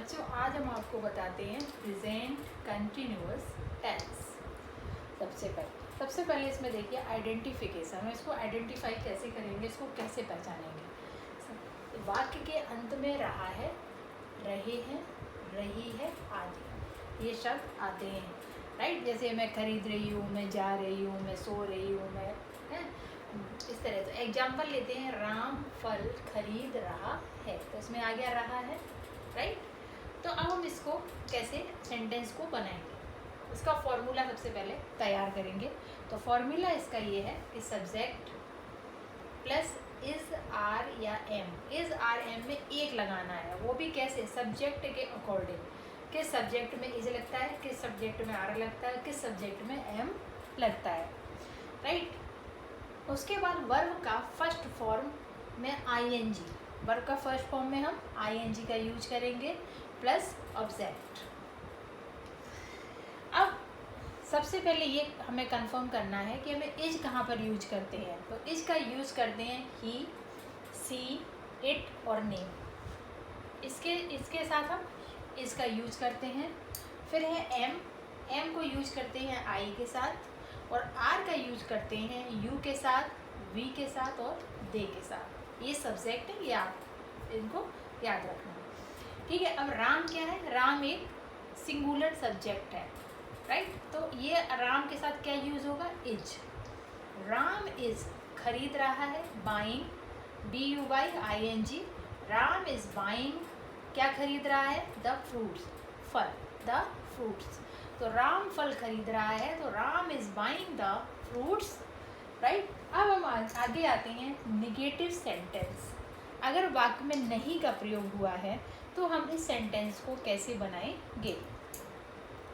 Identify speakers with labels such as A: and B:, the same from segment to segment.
A: बच्चों आज हम आपको बताते हैं प्रेजेंट कंटिन्यूअस टेंस। सबसे पहले इसमें देखिए आइडेंटिफिकेशन। हम इसको आइडेंटिफाई कैसे करेंगे, इसको कैसे पहचानेंगे। वाक्य के अंत में रहा है, रहे हैं, रही है आदि ये शब्द आते हैं, राइट। जैसे मैं खरीद रही हूँ, मैं जा रही हूँ, मैं सो रही हूँ, मैं है इस तरह से। एग्जाम्पल लेते हैं, राम फल खरीद रहा है, तो इसमें आ गया रहा है, राइट। तो अब हम इसको कैसे सेंटेंस को बनाएंगे, इसका फॉर्मूला सबसे पहले तैयार करेंगे। तो फॉर्मूला इसका ये है कि सब्जेक्ट प्लस इज आर या एम। इज आर एम में एक लगाना है, वो भी कैसे, सब्जेक्ट के अकॉर्डिंग। किस सब्जेक्ट में इज लगता है, किस सब्जेक्ट में आर लगता है, किस सब्जेक्ट में एम लगता है, राइट। उसके बाद वर्ब का फर्स्ट फॉर्म में आईएनजी, वर्ब का फर्स्ट फॉर्म में हम आईएनजी का यूज करेंगे प्लस ऑब्जेक्ट। अब सबसे पहले ये हमें कंफर्म करना है कि हमें इज कहाँ पर यूज करते हैं। तो इज का यूज करते हैं ही, सी, इट और नेम। इसके साथ हम इज का यूज करते हैं। फिर है एम, एम को यूज करते हैं आई के साथ, और आर का यूज करते हैं यू के साथ, वी के साथ और दे के साथ। ये सब्जेक्ट है, ये आप इनको याद रखना, ठीक है। अब राम क्या है, राम एक सिंगुलर सब्जेक्ट है, राइट। तो ये राम के साथ क्या यूज होगा, इज। राम इज खरीद रहा है, buying, BUYING। Ram is buying, क्या खरीद रहा है, द फ्रूट्स, फल, द फ्रूट्स। तो राम फल खरीद रहा है, तो Ram is buying the fruits, right. अब हम आगे आते हैं निगेटिव सेंटेंस। अगर वाक्य में नहीं का प्रयोग हुआ है तो हम इस सेंटेंस को कैसे बनाएंगे।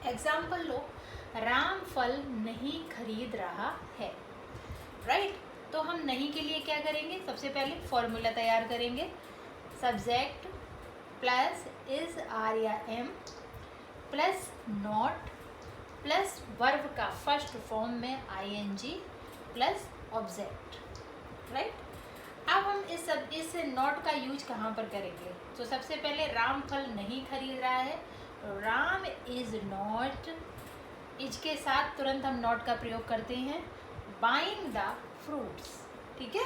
A: एग्जाम्पल लो, राम फल नहीं खरीद रहा है, राइट। तो हम नहीं के लिए क्या करेंगे, सबसे पहले फॉर्मूला तैयार करेंगे। सब्जेक्ट प्लस इज आर या am plus not plus verb का फर्स्ट फॉर्म में ING प्लस ऑब्जेक्ट, राइट। अब हम इस नॉट का यूज कहाँ पर करेंगे। तो सबसे पहले राम फल नहीं खरीद रहा है, राम इज नॉट, इज के साथ तुरंत हम नॉट का प्रयोग करते हैं, बाइंग द फ्रूट्स, ठीक है।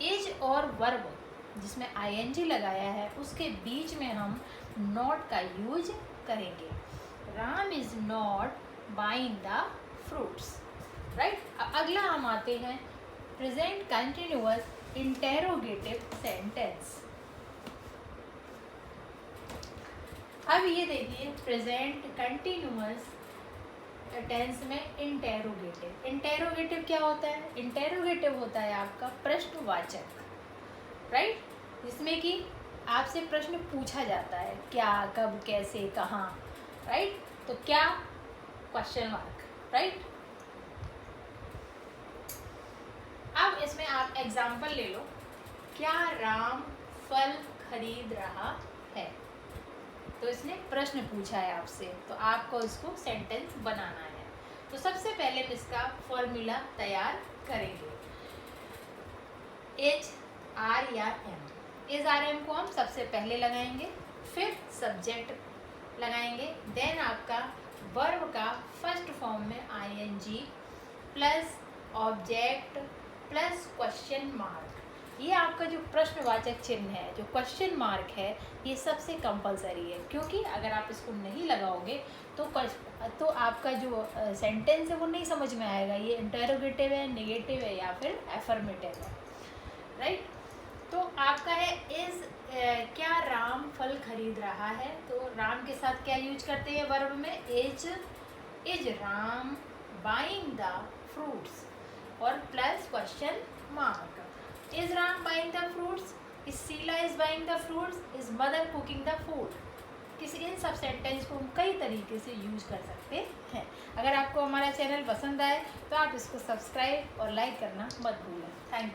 A: इज और वर्ब जिसमें ING लगाया है उसके बीच में हम नॉट का यूज करेंगे। Ram is not buying the fruits, right. अगला हम आते हैं प्रेजेंट कंटिन्यूअस इंटेरोगेटिव सेंटेंस। अब ये देखिए प्रेजेंट कंटिन्यूअस टेंस में इंटेरोगेटिव। इंटेरोगेटिव क्या होता है, इंटेरोगेटिव होता है आपका प्रश्नवाचक, राइट। जिसमें कि आपसे प्रश्न पूछा जाता है, क्या, कब, कैसे, कहाँ, राइट। तो क्या, क्वेश्चन मार्क, राइट। अब इसमें आप एग्जाम्पल ले लो, क्या राम फल खरीद रहा है। तो इसने प्रश्न पूछा है आपसे, तो आपको इसको सेंटेंस बनाना है। तो सबसे पहले हम इसका फॉर्मूला तैयार करेंगे। इज आर या एम, इज आर एम को हम सबसे पहले लगाएंगे, फिर सब्जेक्ट लगाएंगे, देन आपका वर्ब का फर्स्ट फॉर्म में ING plus object plus question mark. ये आपका जो प्रश्नवाचक चिन्ह है, जो क्वेश्चन मार्क है, ये सबसे कंपलसरी है, क्योंकि अगर आप इसको नहीं लगाओगे तो आपका जो सेंटेंस है वो नहीं समझ में आएगा, ये इंटेरोगेटिव है, नेगेटिव है या फिर एफर्मेटिव है, राइट। तो आपका है इज, क्या राम फल खरीद रहा है, तो राम के साथ क्या यूज करते हैं वर्ब में, is Ram buying the fruits और plus question mark. Is Ram buying the fruits, is Sheela is buying the fruits, is mother cooking the food. इन सब सेंटेंस को हम कई तरीके से यूज कर सकते हैं। अगर आपको हमारा चैनल पसंद आए तो आप इसको सब्सक्राइब और लाइक करना मत भूलें। Thank you.